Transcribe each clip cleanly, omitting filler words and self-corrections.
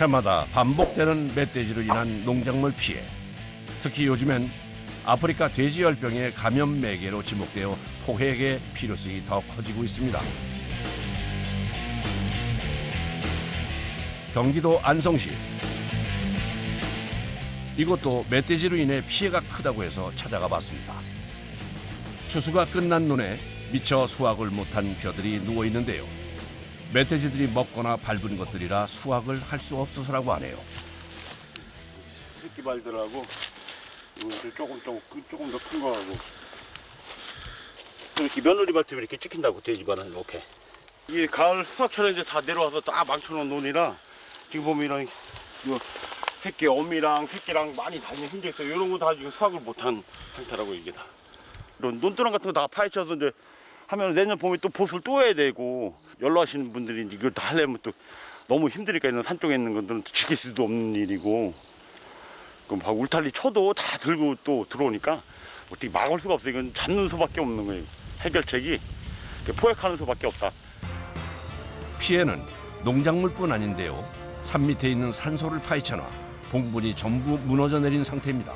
해마다 반복되는 멧돼지로 인한 농작물 피해. 특히 요즘엔 아프리카 돼지열병의 감염 매개로 지목되어 포획의 필요성이 더 커지고 있습니다. 경기도 안성시. 이곳도 멧돼지로 인해 피해가 크다고 해서 찾아가 봤습니다. 추수가 끝난 눈에 미처 수확을 못한 벼들이 누워 있는데요. 멧돼지들이 먹거나 밟은 것들이라 수확을 할 수 없어서라고 하네요. 새끼 발들하고 조금 더 큰 거하고 이렇게 며느리 밭에 이렇게 찍힌다고 돼지발은 이렇게. 이게 가을 수확처럼 이제 다 내려와서 딱 망쳐놓은 논이라 지금 보면 이런 새끼 어미랑 새끼랑 많이 다니는 흔적 있어요. 이런 거 다 지금 수확을 못한 상태라고 이게 다. 이런 논두렁 같은 거 다 파헤쳐서 이제 하면 내년 봄에 또 보수를 또 해야 되고 연로하시는 분들이 이걸 다 하려면 또 너무 힘드니까 이런 산 쪽에 있는 것들은 지킬 수도 없는 일이고 그럼 막 울타리 쳐도 다 들고 또 들어오니까 어떻게 막을 수가 없어요. 이건 잡는 수밖에 없는 거예요. 해결책이 포획하는 수밖에 없다. 피해는 농작물뿐 아닌데요. 산 밑에 있는 산소를 파헤쳐놔 봉분이 전부 무너져 내린 상태입니다.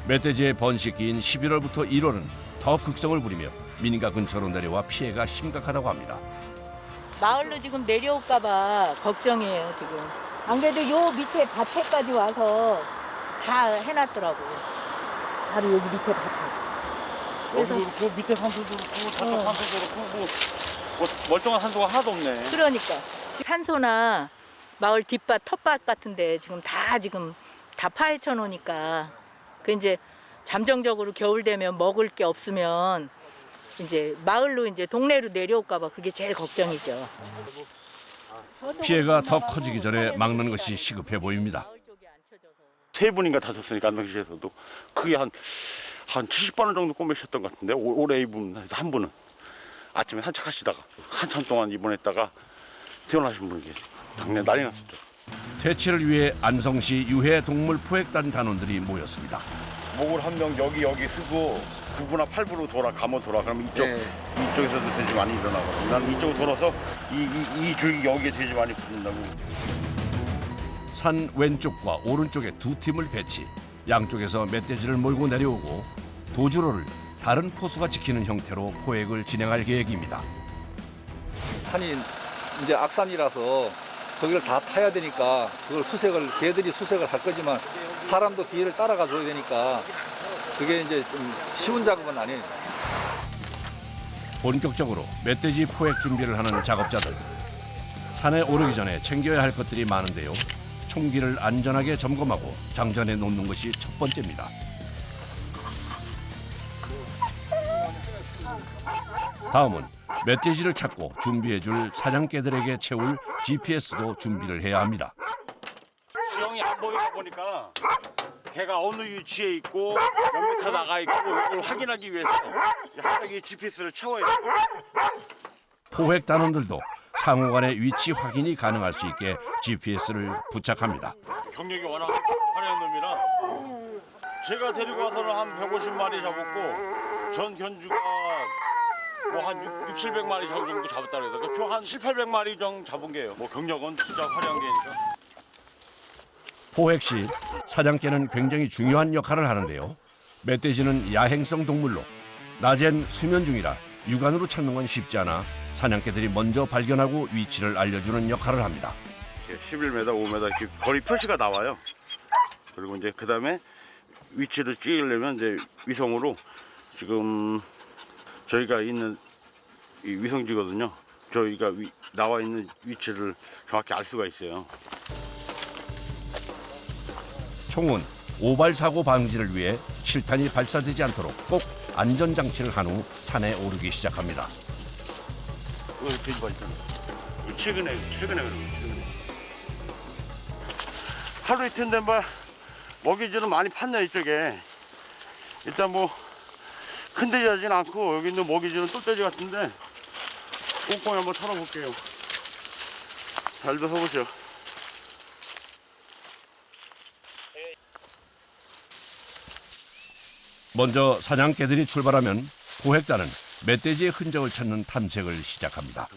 멧돼지의 번식기인 11월부터 1월은 더 극성을 부리며 민가 근처로 내려와 피해가 심각하다고 합니다. 마을로 지금 내려올까 봐 걱정이에요, 지금. 안 그래도 요 밑에 밭에까지 와서 다 해놨더라고. 바로 여기 밑에 밭에. 여기도 그렇고 밑에 산소도 그렇고 저쪽 산소도 그렇고 뭐 멀쩡한 산소가 하나도 없네. 그러니까 산소나 마을 뒷밭, 텃밭 같은데 지금 다 파헤쳐 놓으니까 그 이제 잠정적으로 겨울 되면 먹을 게 없으면 이제 마을로 이제 동네로 내려올까 봐 그게 제일 걱정이죠. 피해가 더 커지기 전에 막는 것이 시급해 보입니다. 세 분인가 다쳤으니까 안성시에서도 크게 한 70번 정도 꼬매셨던 것 같은데 올해 이분 한 분은 아침에 산책하시다가 한참 동안 입원했다가 퇴원하신 분이 계시고 작년에 난리 났었죠. 퇴치를 위해 안성시 유해동물 포획단 단원들이 모였습니다. 목을 한 명 여기 쓰고 9부나 8부로 감아 돌아. 그럼 이쪽에서도 돼지 많이 일어나거든. 나는 이쪽으로 돌아서 이 줄기 여기에 돼지 많이 붙는다고. 산 왼쪽과 오른쪽에 두 팀을 배치. 양쪽에서 멧돼지를 몰고 내려오고 도주로를 다른 포수가 지키는 형태로 포획을 진행할 계획입니다. 산이 이제 악산이라서 거기를 다 타야 되니까 개들이 수색을 할 거지만 사람도 뒤를 따라가 줘야 되니까 그게 이제 좀 쉬운 작업은 아니에요. 본격적으로 멧돼지 포획 준비를 하는 작업자들. 산에 오르기 전에 챙겨야 할 것들이 많은데요. 총기를 안전하게 점검하고 장전해 놓는 것이 첫 번째입니다. 다음은 멧돼지를 찾고 준비해줄 사냥개들에게 채울 GPS도 준비를 해야 합니다. 수영이 안 보이다 보니까 개가 어느 위치에 있고 몇 미터 나가 있고 이걸 확인하기 위해서 항상 이 GPS를 채워야 돼요. 포획 단원들도 상호 간의 위치 확인이 가능할 수 있게 GPS를 부착합니다. 경력이 워낙 화려한 놈이라 제가 데리고 와서는 한 150마리 잡았고 전 견주가 뭐 한 6, 700마리 정도 잡았다 그래서 그 표 한 7, 800마리 정도 잡은 게요. 뭐 경력은 진짜 화려한 게니까. 포획 시 사냥개는 굉장히 중요한 역할을 하는데요. 멧돼지는 야행성 동물로 낮엔 수면 중이라 육안으로 찾는 건 쉽지 않아 사냥개들이 먼저 발견하고 위치를 알려주는 역할을 합니다. 11m, 5m 이렇게 거리 표시가 나와요. 그리고 이제 그 다음에 위치를 찍으려면 이제 위성으로 지금 저희가 있는 이 위성지거든요. 저희가 나와 있는 위치를 정확히 알 수가 있어요. 총은 오발 사고 방지를 위해 실탄이 발사되지 않도록 꼭 안전장치를 한 후 산에 오르기 시작합니다. 여기 돼지발 있잖아. 최근에 그런 거 최근에. 하루 이틀 된 말 먹이질은 많이 팠네 이쪽에. 일단 뭐 큰 돼지 하진 않고 여기 있는 먹이질은 똘돼지 같은데 꽁꽁이 한번 털어볼게요. 잘도 서보세요. 먼저 사냥개들이 출발하면 포획단은 멧돼지의 흔적을 찾는 탐색을 시작합니다.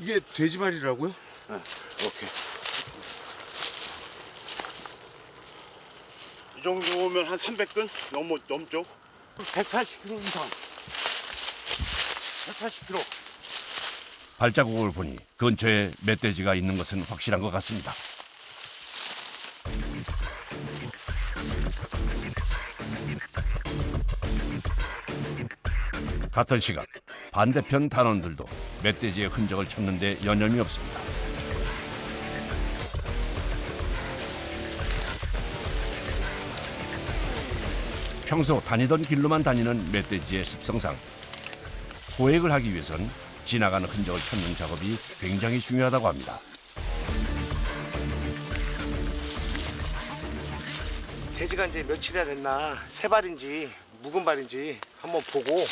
이게 돼지발이라고요? 네, 오케이. 정도면 한 300근 넘죠. 180kg 이상. 180kg. 발자국을 보니 근처에 멧돼지가 있는 것은 확실한 것 같습니다. 같은 시각 반대편 단원들도 멧돼지의 흔적을 찾는 데 여념이 없습니다. 평소 다니던 길로만 다니는 멧돼지의 습성상 포획을 하기 위해선 지나가는 흔적을 찾는 작업이 굉장히 중요하다고 합니다. 돼지가 이제 며칠이나 됐나 새 발인지 묵은 발인지 한번 보고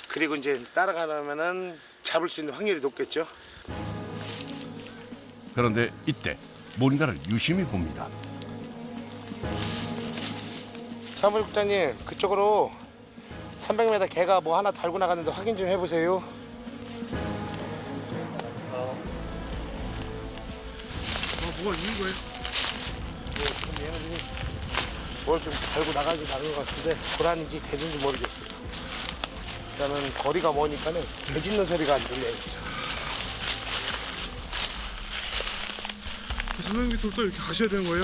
그리고 이제 따라가면은 잡을 수 있는 확률이 높겠죠. 그런데 이때 뭔가를 유심히 봅니다. 사무국장님 그쪽으로 300m 개가 뭐 하나 달고 나갔는데 확인 좀 해보세요. 뭐가 있는 거예요? 얘는 뭘 좀 달고 나가지 않은 것 같은데 고라니인지 돼지인지 모르겠어요. 일단은 거리가 머니까는 개 짖는 소리가 안 들려요. 선생님부터 이렇게 가셔야 되는 거예요?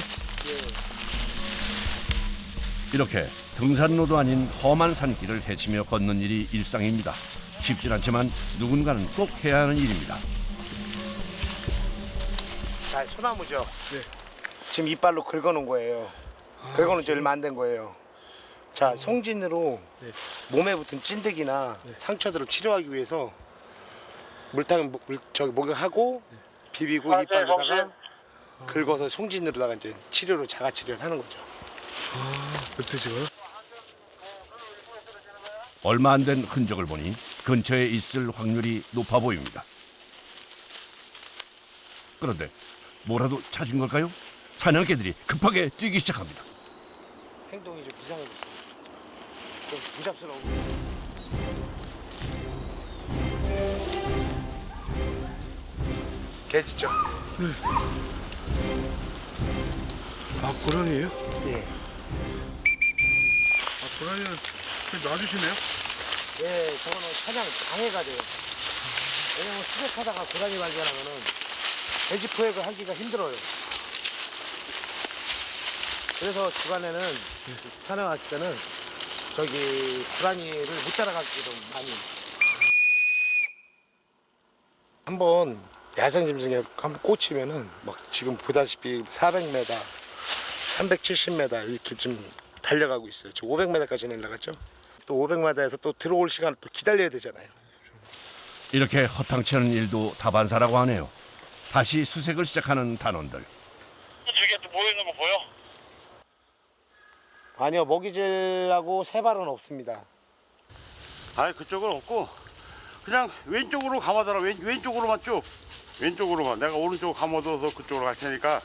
이렇게 등산로도 아닌 험한 산길을 헤치며 걷는 일이 일상입니다. 쉽진 않지만 누군가는 꼭 해야 하는 일입니다. 자, 소나무죠? 네. 지금 이빨로 긁어놓은 거예요. 긁어놓은 지 얼마 안 된 거예요. 자, 송진으로 몸에 붙은 찐득이나 상처들을 치료하기 위해서 목욕하고 비비고 이빨에다가 긁어서 송진으로다가 이제 치료로 자가 치료를 하는 거죠. 멧돼지가요? 얼마 안 된 흔적을 보니 근처에 있을 확률이 높아 보입니다. 그런데 뭐라도 찾은 걸까요? 사냥개들이 급하게 뛰기 시작합니다. 행동이 좀 이상해졌어요. 좀 부잡스러워. 개 짖죠? 아, 고라니예요? 예. 아, 고라니는 그냥 놔주시네요? 예, 저거는 사냥 방해가 돼요. 왜냐면 수색하다가 고라니 발견하면은 돼지 포획을 하기가 힘들어요. 그래서 주간에는 사냥할 때는 저기 고라니를 못 따라가기도 많이. 한번 야생 짐승에 한번 꽂히면은 막 지금 보다시피 400m, 370m 이렇게 좀 달려가고 있어요. 지금 500m까지 내려갔죠. 또 500m에서 또 들어올 시간을 또 기다려야 되잖아요. 이렇게 허탕치 않은 일도 다반사라고 하네요. 다시 수색을 시작하는 단원들. 저기 또 모여있는 거 보여? 아니요, 먹이질하고 새발은 없습니다. 아니, 그쪽은 없고 그냥 왼쪽으로 감아더라. 왼쪽으로만 쭉. 왼쪽으로만. 내가 오른쪽으로 감아둬서 그쪽으로 갈 테니까.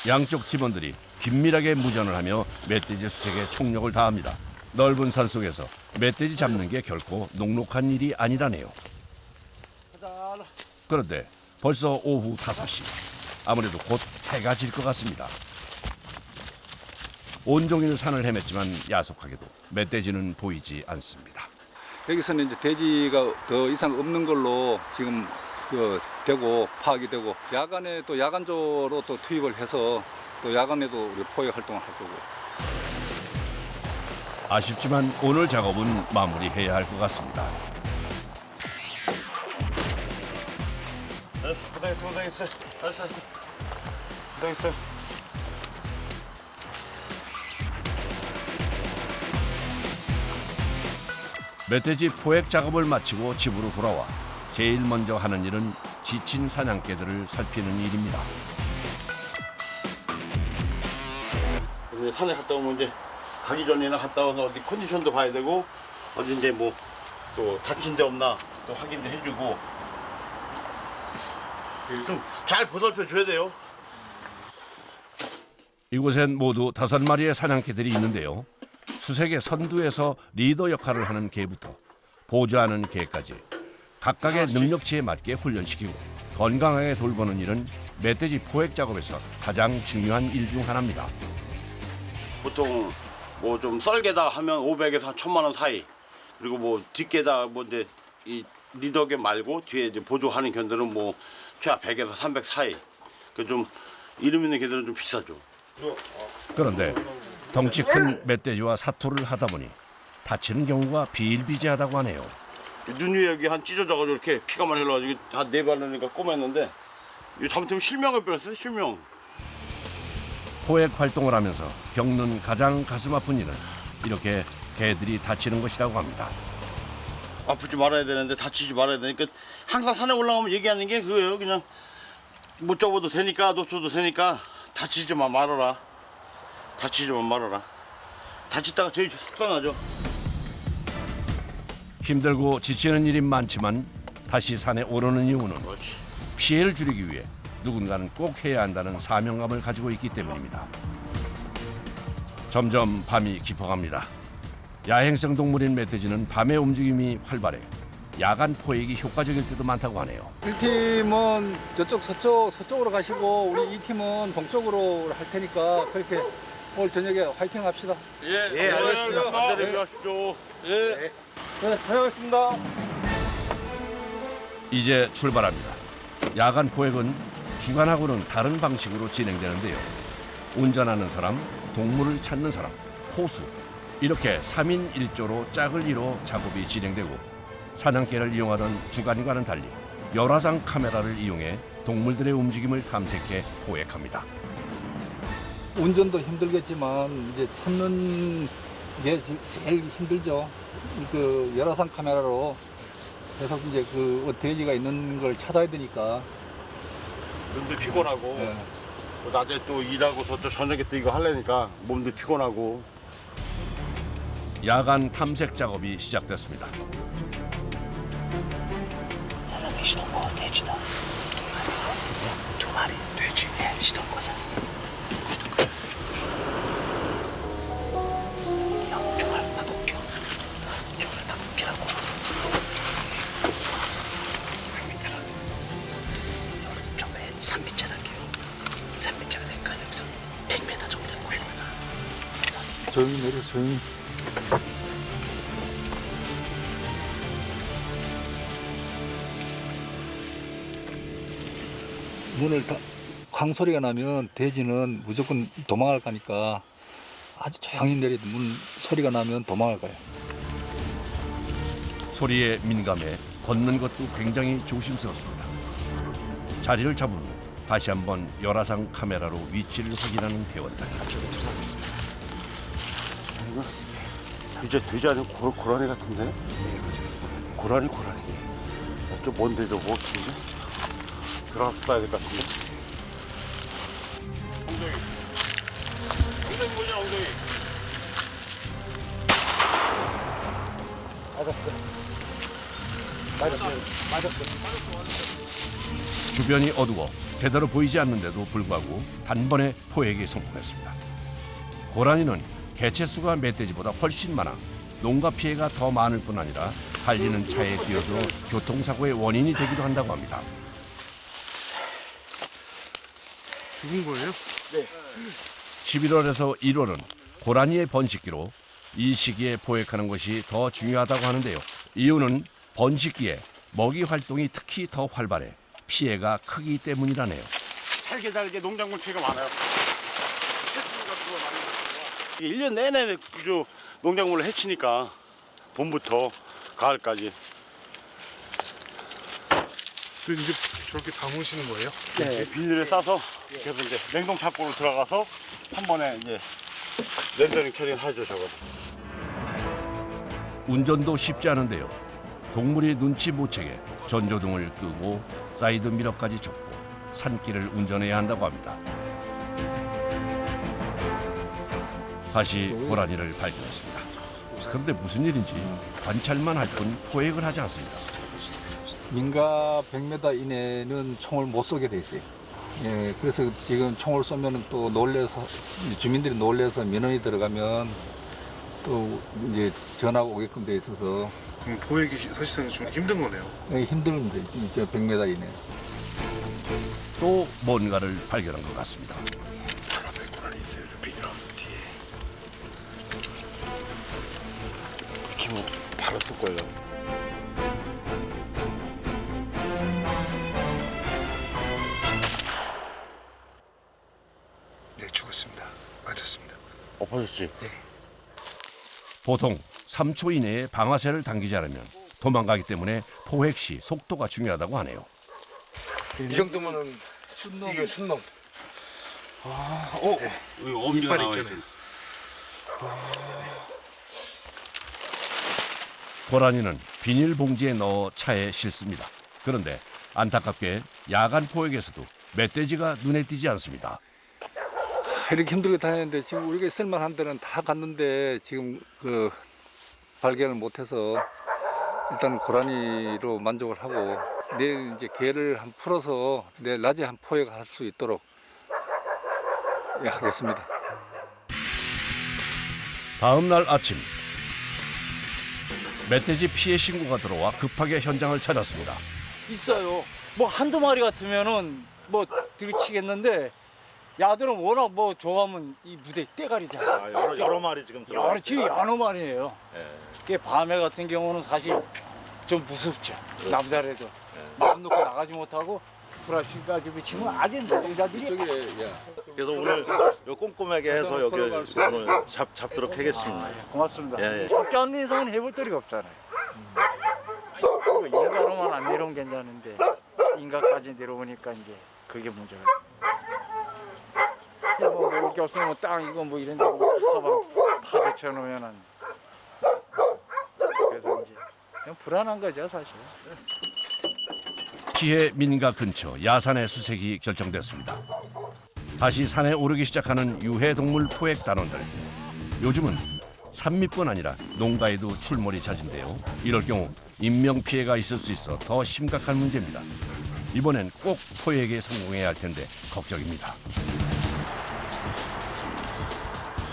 양쪽 팀원들이 긴밀하게 무전을 하며 멧돼지 수색에 총력을 다합니다. 넓은 산속에서 멧돼지 잡는 게 결코 녹록한 일이 아니라네요. 그런데 벌써 오후 5시. 아무래도 곧 해가 질 것 같습니다. 온종일 산을 헤맸지만 야속하게도 멧돼지는 보이지 않습니다. 여기서는 이제 돼지가 더 이상 없는 걸로 지금 되고 파악이 되고 야간에 또 야간조로 또 투입을 해서 또 야간에도 우리 포획 활동을 할 거고. 아쉽지만 오늘 작업은 마무리해야 할 것 같습니다. 고생했어. 알았어. 고생했어. 멧돼지 포획 작업을 마치고 집으로 돌아와 제일 먼저 하는 일은 지친 사냥개들을 살피는 일입니다. 이제 산에 갔다 오면 이제 가기 전에는 갔다 와서 어디 컨디션도 봐야 되고 어디 이제 뭐 또 다친 데 없나 또 확인도 해주고 좀 잘 보살펴 줘야 돼요. 이곳엔 모두 5마리의 사냥개들이 있는데요. 수색의 선두에서 리더 역할을 하는 개부터 보조하는 개까지 각각의 능력치에 맞게 훈련시키고 건강하게 돌보는 일은 멧돼지 포획 작업에서 가장 중요한 일 중 하나입니다. 보통 뭐 좀 썰개다 하면 500에서 한 1,000만 원 사이. 그리고 뭐 뒷개다 뭐 이제 이 리더개 말고 뒤에 이제 보조하는 견들은 뭐 최하 100에서 300 사이. 그 좀 이름 있는 개들은 좀 비싸죠. 그런데 덩치 큰 멧돼지와 사토를 하다 보니 다치는 경우가 비일비재하다고 하네요. 눈 위에 여기 한 찢어져가지고 이렇게 피가 많이 흘러가지고 한 4발이니까 꼬맸는데 이거 잘못하면 실명을 빼었어요. 실명. 포획 활동을 하면서 겪는 가장 가슴 아픈 일은 이렇게 개들이 다치는 것이라고 합니다. 아프지 말아야 되는데 다치지 말아야 되니까 항상 산에 올라가면 얘기하는 게 그거예요. 그냥 못 잡아도 되니까 놓쳐도 되니까 다치지만 말아라. 다치지만 말아라. 다치다가 제일 속상하죠. 힘들고 지치는 일이 많지만 다시 산에 오르는 이유는 그렇지. 피해를 줄이기 위해 누군가는 꼭 해야 한다는 사명감을 가지고 있기 때문입니다. 점점 밤이 깊어갑니다. 야행성 동물인 멧돼지는 밤의 움직임이 활발해 야간 포획이 효과적일 때도 많다고 하네요. 1팀은 저쪽 서쪽으로 가시고 우리 2팀은 동쪽으로 할 테니까 그렇게 오늘 저녁에 화이팅 합시다. 예, 알겠습니다. 안전히 하십시오. 네, 다녀오겠습니다. 이제 출발합니다. 야간 포획은 주간하고는 다른 방식으로 진행되는데요. 운전하는 사람, 동물을 찾는 사람, 호수 이렇게 3인 1조로 짝을 이뤄 작업이 진행되고 사냥개를 이용하던 주간과는 달리 열화상 카메라를 이용해 동물들의 움직임을 탐색해 포획합니다. 운전도 힘들겠지만 이제 찾는 게 제일 힘들죠. 그 열화상 카메라로 계속 이제 그 돼지가 있는 걸 찾아야 되니까. 눈도 피곤하고 네. 또 낮에 또 일하고서 또 저녁에 또 이거 하려니까 몸도 피곤하고. 야간 탐색 작업이 시작됐습니다. 사장님 시동 거 돼지다. 두 마리 돼지. 네, 시동 거자. 시동 거자. 형 총알 바꿀게. 총알 바꿀게라고. 밑에라. 여기 저번에 3m 할게요. 3m가 되니까 여기서 100m 정도 되는 거예요. 조용히 내려, 조용히. 문을 광소리가 나면 돼지는 무조건 도망갈 거니까 아주 조용히 내려도 문 소리가 나면 도망갈 거예요. 소리에 민감해 걷는 것도 굉장히 조심스럽습니다. 자리를 잡은 후 다시 한번 열화상 카메라로 위치를 확인하는 대원들. 이제 돼지 아니고 고라니 같은데? 고라니. 좀 뭔데 저거 같은데? 들어가서 봐야 될 것 같은데? 엉덩이 뭐냐 엉덩이? 주변이 어두워 제대로 보이지 않는데도 불구하고 단번에 포획에 성공했습니다. 고라니는 개체수가 멧돼지보다 훨씬 많아 농가 피해가 더 많을 뿐 아니라 달리는 차에 뛰어들어 교통사고의 원인이 되기도 한다고 합니다. 죽은 거예요? 11월에서 1월은 고라니의 번식기로 이 시기에 포획하는 것이 더 중요하다고 하는데요. 이유는 번식기에 먹이 활동이 특히 더 활발해 피해가 크기 때문이라네요. 살게 농작물 피해가 많아요. 1년 내내 저 농작물을 해치니까 봄부터 가을까지. 그 이제 저렇게 담으시는 거예요? 네, 비닐에 싸서 그래서 이제 냉동 창고로 들어가서 한 번에 이제 렌더링 처리를 하죠 저거. 운전도 쉽지 않은데요. 동물이 눈치 못 채게 전조등을 끄고 사이드 미러까지 접고 산길을 운전해야 한다고 합니다. 다시 고라니를 발견했습니다. 그런데 무슨 일인지 관찰만 할 뿐 포획을 하지 않습니다. 민가 100m 이내는 총을 못 쏘게 돼 있어요. 예, 그래서 지금 총을 쏘면 또 놀래서 주민들이 놀래서 민원이 들어가면 또 이제 전화가 오게끔 돼 있어서 그럼 보이기 사실상 좀 힘든 거네요. 힘듭니다. 100m 이내. 또 뭔가를 발견한 것 같습니다. 파란색 고라니 있어요. 저 비닐하우스 뒤에. 이렇게 뭐 팔았을 거예요. 네, 죽었습니다. 맞았습니다. 엎어졌지? 보통 3초 이내에 방아쇠를 당기지 않으면 도망가기 때문에 포획 시 속도가 중요하다고 하네요. 이 정도면은 이게 순놈. 여기 엄지가 이빨 나와 있잖아요. 고라니는 비닐봉지에 넣어 차에 싣습니다. 그런데 안타깝게 야간 포획에서도 멧돼지가 눈에 띄지 않습니다. 이렇게 힘들게 다녔는데 지금 우리가 쓸만한 데는 다 갔는데 지금 그 발견을 못해서 일단 고라니로 만족을 하고 내일 이제 개를 한 풀어서 내일 낮에 한 포획할 수 있도록 하겠습니다. 다음 날 아침 멧돼지 피해 신고가 들어와 급하게 현장을 찾았습니다. 있어요. 뭐 한두 마리 같으면은 뭐 들이치겠는데 야들은 워낙 뭐 좋아하면 이 무대 때가리잖아. 아, 여러 마리 지금 들어와 있어요. 지금 여러 마리예요. 예. 그게 밤에 같은 경우는 사실 좀 무섭죠. 남자라도 마음 놓고 나가지 못하고 브라시까지 치면 아직 여자들이 그래서 오늘 요 꼼꼼하게 해서 여기 오늘 잡도록 하겠습니다. 고맙습니다. 예, 예. 잡지 않는 이상은 해볼 도리가 없잖아요. 인가로만 안 내려오면 괜찮은데 인가까지 내려오니까 이제 그게 문제가. 뭐 먹을 게 없으면 땅 이거 뭐 이런 데뭐 파도 쳐놓으면은 그래서 이제 그냥 불안한 거죠 사실. 피해 민가 근처 야산의 수색이 결정됐습니다. 다시 산에 오르기 시작하는 유해동물 포획 단원들. 요즘은 산밑뿐 아니라 농가에도 출몰이 잦은데요. 이럴 경우 인명피해가 있을 수 있어 더 심각한 문제입니다. 이번엔 꼭 포획에 성공해야 할 텐데 걱정입니다.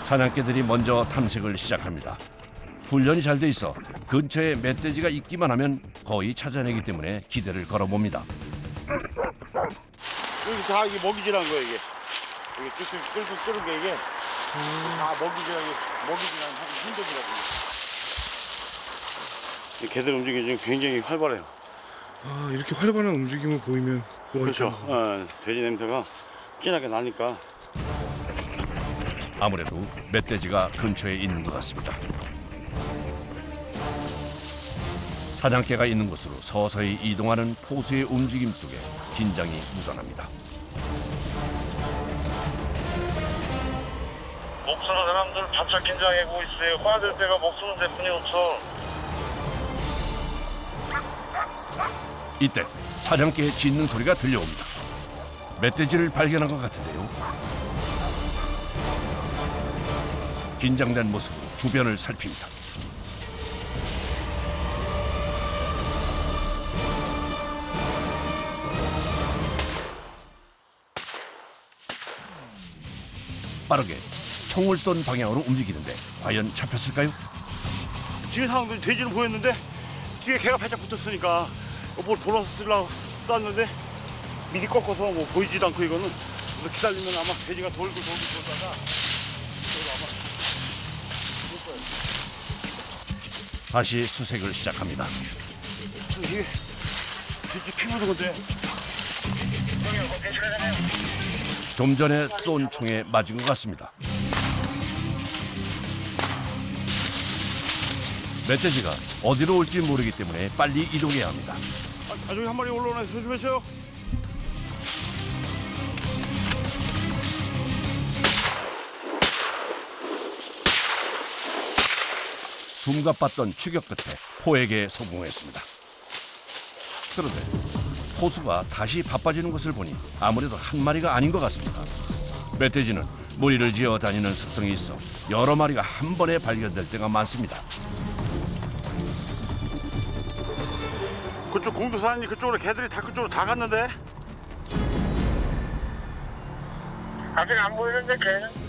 사냥개들이 먼저 탐색을 시작합니다. 훈련이 잘 돼 있어 근처에 멧돼지가 있기만 하면 거의 찾아내기 때문에 기대를 걸어봅니다. 여기 다 이게 먹이질한 거야 이게. 이게 쭉쭉 끌고 끄는 게 이게 다 먹이질한 하기 힘들더라고. 개들 움직임이 지금 굉장히 활발해요. 아, 이렇게 활발한 움직임을 보이면 그렇죠. 돼지 냄새가 진하게 나니까. 아무래도 멧돼지가 근처에 있는 것 같습니다. 사냥개가 있는 곳으로 서서히 이동하는 포수의 움직임 속에 긴장이 묻어납니다. 목수는 사람들 바짝 긴장하고 있어요. 빠질 때가 목수는 대뿐이 없어. 이때 사냥개의 짖는 소리가 들려옵니다. 멧돼지를 발견한 것 같은데요. 긴장된 모습으로 주변을 살핍니다. 빠르게 총을 쏜 방향으로 움직이는데 과연 잡혔을까요? 지금 상황들이 돼지는 보였는데 뒤에 개가 발짝 붙었으니까 뭘 돌아서 쓰려고 쐈는데 미리 꺾어서 뭐 보이지도 않고 이거는 그래서 기다리면 아마 돼지가 돌다가 다시 수색을 시작합니다. 이게 돼지 피 묻은 건데. 좀 전에 쏜 총에 맞은 것 같습니다. 멧돼지가 어디로 올지 모르기 때문에 빨리 이동해야 합니다. 저기 한 마리 올라오네. 조심하세요. 숨가빴던 추격 끝에 포획에 성공했습니다. 그런데 포수가 다시 바빠지는 것을 보니 아무래도 한 마리가 아닌 것 같습니다. 멧돼지는 무리를 지어 다니는 습성이 있어 여러 마리가 한 번에 발견될 때가 많습니다. 그쪽 공도사님 그쪽으로 개들이 다 그쪽으로 다 갔는데. 아직 안 보이는데 개는?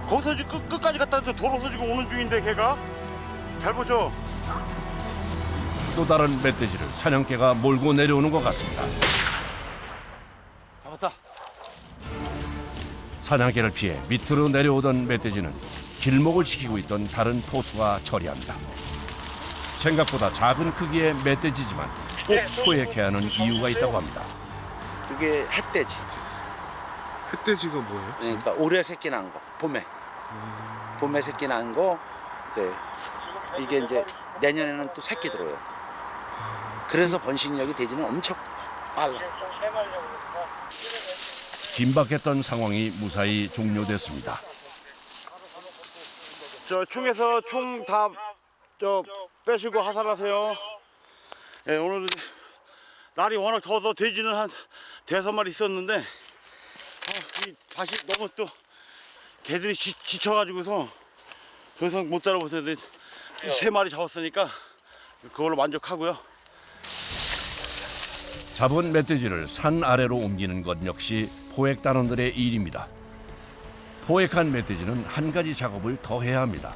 거기서 지금 끝까지 갔다 돌아서 지금 오는 중인데 개가. 잘 보죠. 또 다른 멧돼지를 사냥개가 몰고 내려오는 것 같습니다. 사냥개를 피해 밑으로 내려오던 멧돼지는 길목을 지키고 있던 다른 포수가 처리합니다. 생각보다 작은 크기의 멧돼지지만 꼭 포획해야 하는 이유가 있다고 합니다. 이게 햇돼지. 흑돼지가 뭐예요? 그러니까 올해 새끼 난 거, 봄에. 봄에 새끼 난 거, 이게 이제 내년에는 또 새끼 들어요. 그래서 번식력이 돼지는 엄청 빨라. 긴박했던 상황이 무사히 종료됐습니다. 저 총에서 총 다 빼시고 하산하세요. 예, 오늘 날이 워낙 더워서 돼지는 한 5마리 있었는데 이 밭이 너무 또 개들이 지쳐가지고서 더 이상 못 따라붙어서 3마리 잡았으니까 그걸로 만족하고요. 잡은 멧돼지를 산 아래로 옮기는 것 역시 포획단원들의 일입니다. 포획한 멧돼지는 한 가지 작업을 더 해야 합니다.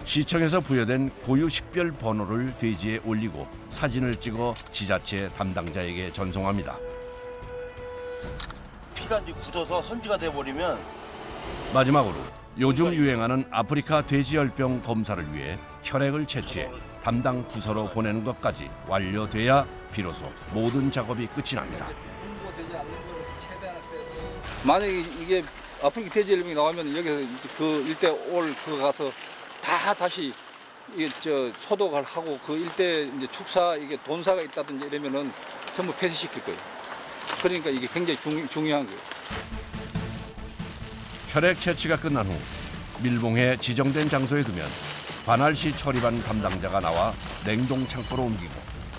시청에서 부여된 고유 식별 번호를 돼지에 올리고 사진을 찍어 지자체 담당자에게 전송합니다. 피가 이제 굳어서 선지가 돼버리면 마지막으로 요즘 유행하는 아프리카 돼지열병 검사를 위해 혈액을 채취해 담당 부서로 보내는 것까지 완료돼야 비로소 모든 작업이 끝이 납니다. 만약에 이게 아프리카 돼지열병이 나오면 여기서 그 일대 올 그 가서 다시 이게 소독을 하고 그 일대 이제 축사 이게 돈사가 있다든지 이러면은 전부 폐쇄시킬 거예요. 그러니까 이게 굉장히 중요한 거예요. 혈액 채취가 끝난 후 밀봉해 지정된 장소에 두면 관할시 처리반 담당자가 나와 냉동 창고로 옮기고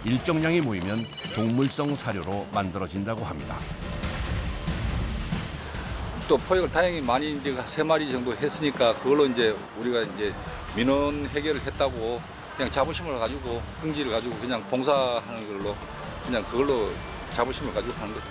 일정량이 모이면 동물성 사료로 만들어진다고 합니다. 또 포획을 다행히 많이 이제 3마리 정도 했으니까 그걸로 이제 우리가 이제 민원 해결을 했다고 그냥 자부심을 가지고 흥지를 가지고 그냥 봉사하는 걸로 그냥 그걸로 자부심을 가지고 하는 거죠.